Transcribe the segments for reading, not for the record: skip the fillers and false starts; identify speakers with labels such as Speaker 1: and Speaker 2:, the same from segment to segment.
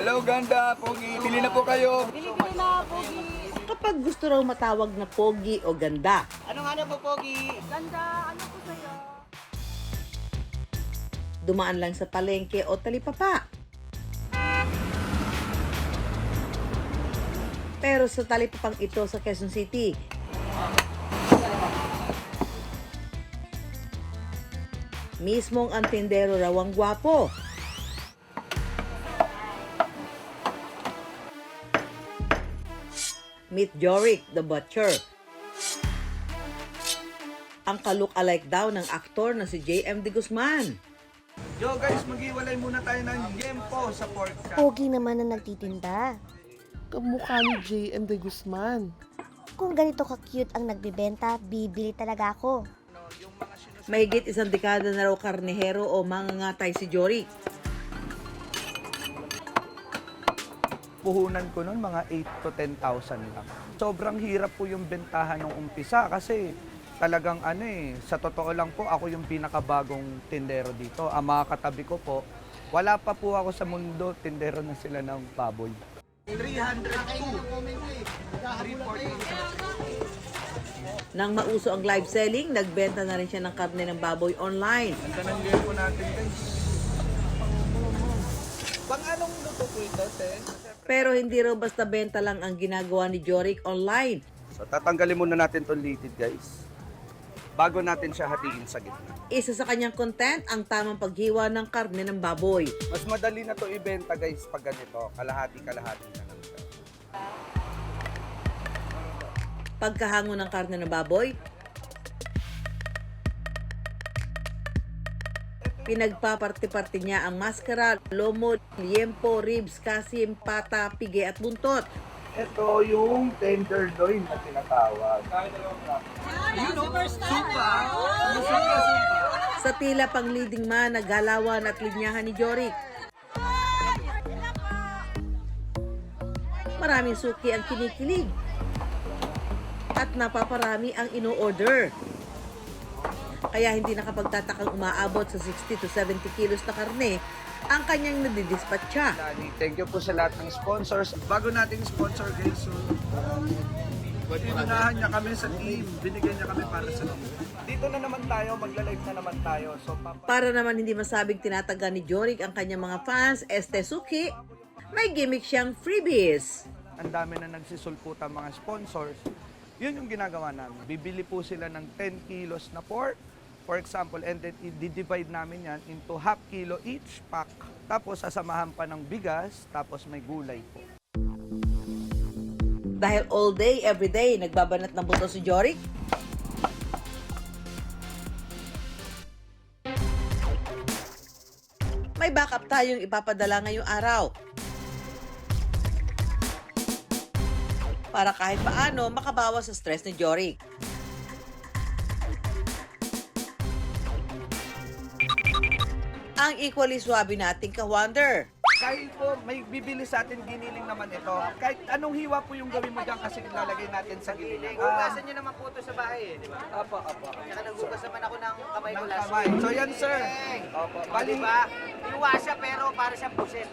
Speaker 1: Hello, ganda, pogi. Pili na po kayo.
Speaker 2: Bili-bili na, Pogi.
Speaker 3: Kapag gusto raw matawag na pogi o ganda,
Speaker 1: Anong hanap mo, pogi?
Speaker 2: Ganda, ano po sa'yo?
Speaker 3: dumaan lang sa palengke o talipapa. Pero sa talipapang ito sa Quezon City, mismong ang tindero raw ang gwapo. Meet Jorik, the butcher. Ang ka-look-alike daw ng aktor na si J.M. De Guzman.
Speaker 1: Yo guys, maghiwalay muna tayo ng yempo sa pork chop.
Speaker 4: Pogi naman ang nagtitinda.
Speaker 5: Kamukha ni J.M. De Guzman.
Speaker 4: Kung ganito ka-cute ang nagbibenta, bibili talaga ako.
Speaker 3: Mahigit isang dekada na raw karnehero o mangangatay si Jorik.
Speaker 1: Puhunan ko nun mga 8 to 10,000 lang. Sobrang hirap po yung bentahan ng umpisa kasi talagang sa totoo lang po ako yung pinakabagong tindero dito. Ang mga katabi ko po, wala pa po ako sa mundo, tindero na sila ng baboy. 302.
Speaker 3: Nang mauso ang live selling, nagbenta na rin siya ng karne ng baboy online.
Speaker 1: Ganda ng yempo natin guys. Pang anong luto po ito, Ten?
Speaker 3: Pero hindi raw basta benta lang ang ginagawa ni Jorik online.
Speaker 1: So tatanggalin muna natin itong litid guys. Bago natin siya hatiin sa gitna.
Speaker 3: Isa sa kanyang content ang tamang paghiwa ng karne ng baboy.
Speaker 1: Mas madali na to ibenta guys pag ganito. Kalahati-kalahati na lang siya.
Speaker 3: Pagkahango ng karne ng baboy, pinagpaparte-parte niya ang maskara, lomo, liempo, ribs, kasim, pata, pige at buntot.
Speaker 1: Ito yung tenderloin na tinatawag.
Speaker 3: Sa tila pang leading man, naggalawan at linyahan ni Jorik. Maraming suki ang kinikilig. At napaparami ang ino-order. Kaya hindi nakapagtatakang umaabot sa 60 to 70 kilos na karne ang kanyang nadidispatcha.
Speaker 1: Thank you po sa lahat ng sponsors. Bago nating sponsor guys, so inunahan niya kami sa team. Binigyan niya kami para sa team. Dito na naman tayo, magla-live na naman tayo. So,
Speaker 3: Para naman hindi masabing tinataga ni Jorik ang kanyang mga fans, Suki, may gimmick siyang freebies.
Speaker 1: Ang dami na nagsisulputan mga sponsors. Yun yung ginagawa namin. Bibili po sila ng 10 kilos na pork, for example, and then i-divide namin yan into half kilo each pack. Tapos sasamahan pa ng bigas, tapos may gulay po.
Speaker 3: Dahil all day, every day, nagbabanat ng buto si Jorik, may backup tayong ipapadala ngayong araw. Para kahit paano makabawas sa stress ni Jorik. Ang equally swabe nating ka-wonder.
Speaker 1: Kahit po may bibili sa atin, giniling naman ito. Kahit anong hiwa po yung gawin mo dyan kasi ilalagay natin sa giniling.
Speaker 6: Hugasan nyo naman po ito sa bahay di ba?
Speaker 1: Apo.
Speaker 6: Tsaka naghugas naman ako ng kamay ko
Speaker 1: Ng
Speaker 6: last
Speaker 1: kamay.
Speaker 6: week.
Speaker 1: So yan sir.
Speaker 6: Opo.
Speaker 1: Bali,
Speaker 6: Diba? Iwa siya pero para siyang pusit.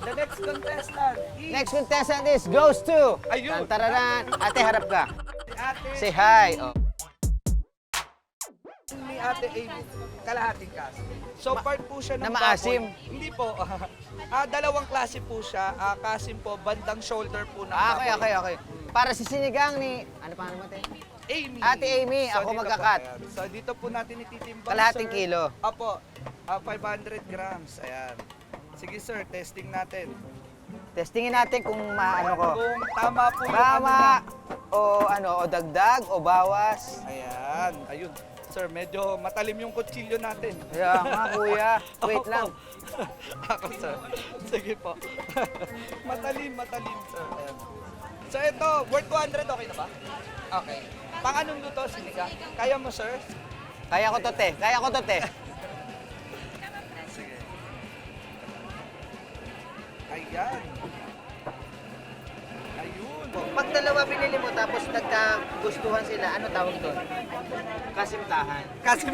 Speaker 1: the next contestant is
Speaker 6: Next contestant is goes to...
Speaker 1: Ayun.
Speaker 6: Tantararan. Ate, harap ka.
Speaker 1: Ate
Speaker 6: Say hi. Oh.
Speaker 1: ni Ate Amy, kalahating kaso. So part po siya ng
Speaker 6: Na maasim?
Speaker 1: baboy. Hindi po. Dalawang klase po siya. Kasim po, bandang shoulder po ng
Speaker 6: Okay. Para sa sinigang ni... Ano pangalan mo, Ate?
Speaker 1: Amy.
Speaker 6: Ate Amy, ako
Speaker 1: dito
Speaker 6: magkakat.
Speaker 1: po, ayan. So dito po natin ititimbang,
Speaker 6: Kalahating
Speaker 1: sir.
Speaker 6: kilo.
Speaker 1: Apo, 500 grams. Ayan. Sige sir, testing natin.
Speaker 6: Testingin natin kung maano ko.
Speaker 1: Kung tama po yung
Speaker 6: Tama.
Speaker 1: na.
Speaker 6: O dagdag, o bawas.
Speaker 1: Ayan. Ayun. Sir, medyo matalim yung kutsilyo natin.
Speaker 6: Kaya nga, kuya. Wait lang.
Speaker 1: Ako, sir. Sige po. matalim, sir. Ayan. So, ito, worth 200, okay na ba? Okay. Pang anong luto, sinigang? Kaya mo, sir?
Speaker 6: Kaya ko to, te.
Speaker 1: Sige. Ayan. Ayun.
Speaker 6: Pag dalawa binili mo tapos nagkagustuhan sila, ano tawag doon? Kasimtahan.
Speaker 1: Kasi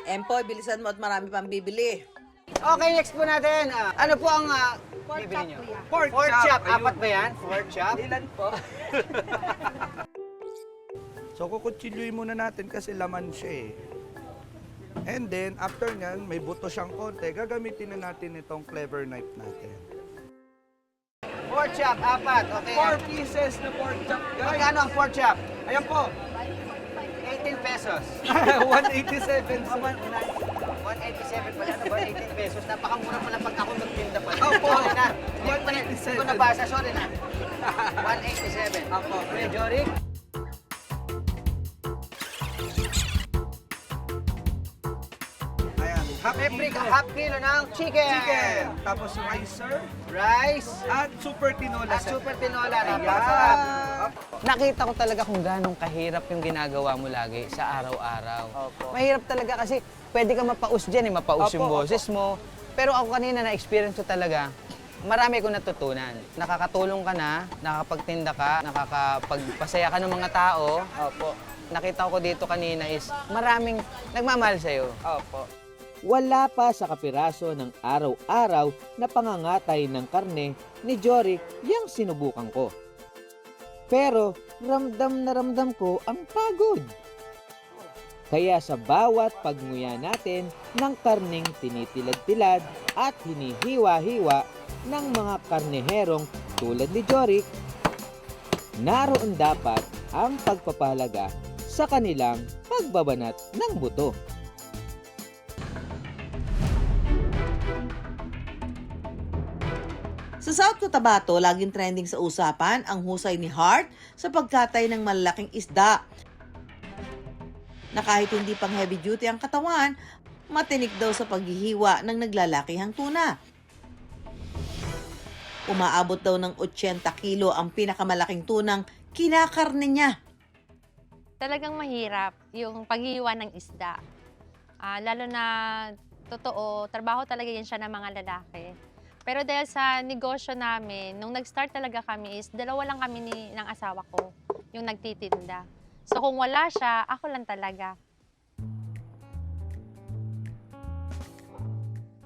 Speaker 3: Empoy, bilisan mo at marami pang bibili.
Speaker 6: Okay, next po natin. Ano po ang bibili nyo?
Speaker 1: Pork
Speaker 6: Pork
Speaker 1: chop.
Speaker 6: chop.
Speaker 1: Ayun.
Speaker 6: Apat ba yan? Pork chop?
Speaker 1: Ilan po? So, kukutsilyoy muna natin kasi laman siya eh. And then, after nyan, may buto siyang konti. Gagamitin na natin itong clever knife natin.
Speaker 6: Pork chop, apat. Okay.
Speaker 1: 4 pieces na pork chop, guys.
Speaker 6: Magkano ang pork chop?
Speaker 1: Ayan po.
Speaker 6: 18 pesos.
Speaker 1: 187.
Speaker 6: 187 pala, ano ba? 18 pesos. Napakamura pala pag ako nagtinda pala.
Speaker 1: Opo.
Speaker 6: Sorry na.
Speaker 1: 187.
Speaker 6: Hindi ko nabasa, sorry na. 187.
Speaker 1: Opo.
Speaker 6: Kuya Jorik?
Speaker 1: Ayan.
Speaker 6: Half kilo ng chicken.
Speaker 1: Chicken. Tapos rice, sir.
Speaker 6: Rice.
Speaker 1: At super tinola,
Speaker 6: At
Speaker 1: sir.
Speaker 6: super tinola.
Speaker 1: Ayan.
Speaker 6: Napakasarap. Nakita ko talaga kung gano'ng kahirap yung ginagawa mo lagi sa araw-araw.
Speaker 1: Opo.
Speaker 6: Mahirap talaga kasi pwede ka mapaus dyan, mapaus
Speaker 1: Opo,
Speaker 6: yung
Speaker 1: opo.
Speaker 6: boses mo. Pero ako kanina na-experience ko talaga, marami akong natutunan. Nakakatulong ka na, nakakapagtinda ka, nakakapagpasaya ka ng mga tao.
Speaker 1: Opo.
Speaker 6: Nakita ko dito kanina is maraming nagmamahal sa'yo.
Speaker 1: Opo.
Speaker 7: Wala pa sa kapiraso ng araw-araw na pangangatay ng karne ni Jorik yang sinubukan ko. Pero ramdam na ramdam ko ang pagod. Kaya sa bawat pagnguya natin ng karneng tinitilad-tilad at hinihiwa-hiwa ng mga karneherong tulad ni Jorik, naroon dapat ang pagpapahalaga sa kanilang pagbabanat ng buto.
Speaker 3: Sa South Cotabato, laging trending sa usapan ang husay ni Hart sa pagkatay ng malalaking isda. Na kahit hindi pang heavy duty ang katawan, matinik daw sa paghihiwa ng naglalakihang tuna. Umaabot daw ng 80 kilo ang pinakamalaking tunang kinakarne niya.
Speaker 2: Talagang mahirap yung paghiwa ng isda. Lalo na, totoo, trabaho talaga yan siya ng mga lalaki. Pero dahil sa negosyo namin, nung nag-start talaga kami is, dalawa lang kami ng asawa ko, yung nagtitinda. So kung wala siya, ako lang talaga.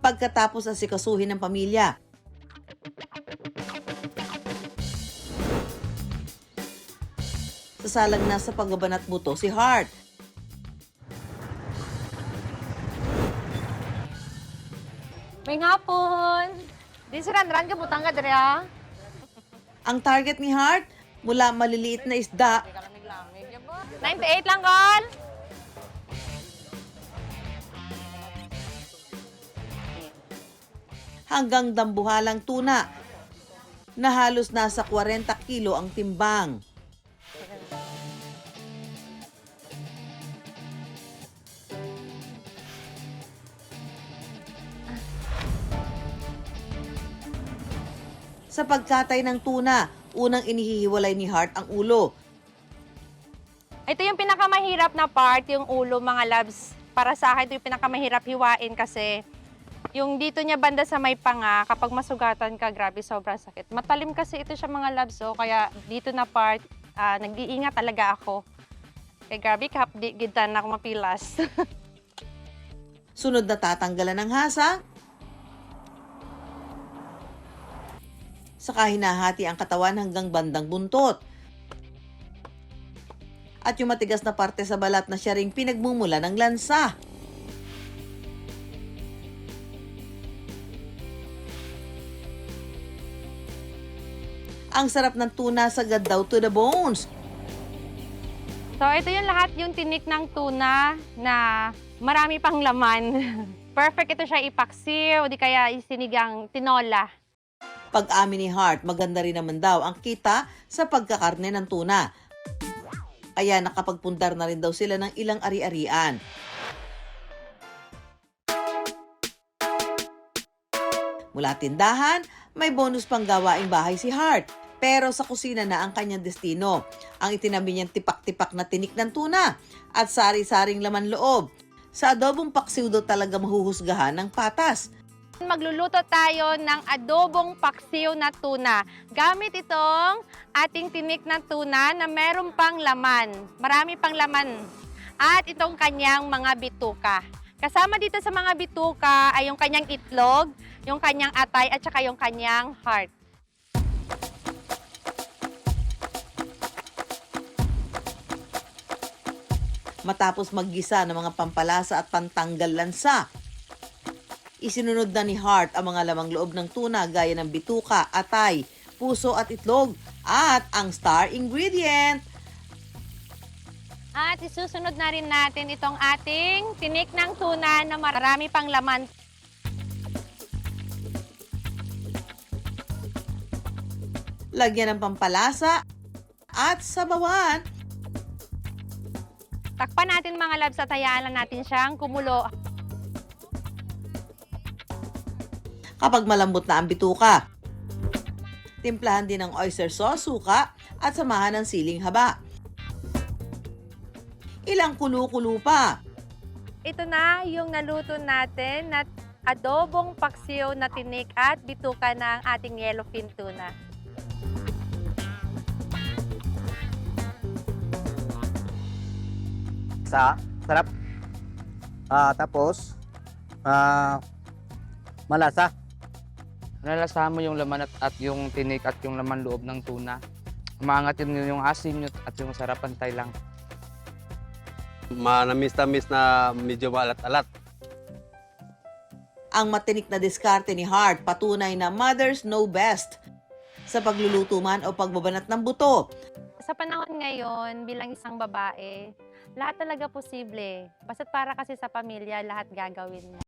Speaker 3: Pagkatapos asikasuhin ng pamilya, sasalang na sa pagbabanat buto si Hart.
Speaker 2: May ngapon! Di si Ranran, kabutang ka dere ha?
Speaker 3: Ang target ni Hart, mula maliliit na isda
Speaker 2: 98 lang, Gon!
Speaker 3: hanggang dambuhalang tuna na halos nasa 40 kilo ang timbang. Sa pagkatay ng tuna, unang inihihiwalay ni Hart ang ulo.
Speaker 2: Ito yung pinakamahirap na part, yung ulo, mga labs. Para sa akin, ito yung pinakamahirap hiwain kasi yung dito niya banda sa may panga, kapag masugatan ka, grabe, sobrang sakit. Matalim kasi ito siya, mga labs, oh, kaya dito na part, nag-iingat talaga ako. Kaya grabe, kapdi, gitan ako mapilas.
Speaker 3: Sunod na tatanggalan ng hasa. Saka hinahati ang katawan hanggang bandang buntot. At yung matigas na parte sa balat na siya ring pinagmumula ng lansa. Ang sarap ng tuna sagad daw to the bones.
Speaker 2: So ito yung lahat yung tinik ng tuna na marami pang laman. Perfect ito siya ipaksiw, di kaya isinigang tinola.
Speaker 3: Pag-amin ni Hart, maganda rin naman daw ang kita sa pagkakarne ng tuna. Kaya nakapagpundar na rin daw sila ng ilang ari-arian. Mula tindahan, may bonus pang gawaing bahay si Hart. Pero sa kusina na ang kanyang destino. Ang itinabi niyang tipak-tipak na tinik ng tuna at sari-saring laman loob. Sa adobong paksiw daw talaga mahuhusgahan ng patas.
Speaker 2: Magluluto tayo ng adobong paksiw na tuna. Gamit itong ating tinik na tuna na meron pang laman. Marami pang laman. At itong kanyang mga bituka. Kasama dito sa mga bituka ay yung kanyang itlog, yung kanyang atay, at saka yung kanyang heart.
Speaker 3: Matapos maggisa ng mga pampalasa at pantanggal lansa, isinunod na ni Hart ang mga lamang loob ng tuna gaya ng bituka, atay, puso at itlog at ang star ingredient.
Speaker 2: At isusunod na rin natin itong ating tinik ng tuna na marami pang laman.
Speaker 3: Lagyan ng pampalasa at sabawan.
Speaker 2: Takpan natin mga labs at hayaan lang natin siyang kumulo.
Speaker 3: Kapag malambot na ang bituka, timplahan din ng oyster sauce, suka at samahan ng siling haba. Ilang kulo-kulo pa.
Speaker 2: Ito na yung naluto natin na adobong paksiw na tinik at bituka ng ating yellowfin tuna.
Speaker 8: Sarap. Tapos, malasa.
Speaker 6: Nalasahan mo yung laman at yung tinik at yung laman loob ng tuna. Umaangat yun yung asim at yung sarap pantay lang.
Speaker 8: Manamis-tamis na medyo maalat-alat.
Speaker 3: Ang matinik na diskarte ni Hart patunay na mothers know best sa pagluluto man o pagbabanat ng buto.
Speaker 2: Sa panahon ngayon, bilang isang babae, lahat talaga posible. Basta't para kasi sa pamilya, lahat gagawin mo.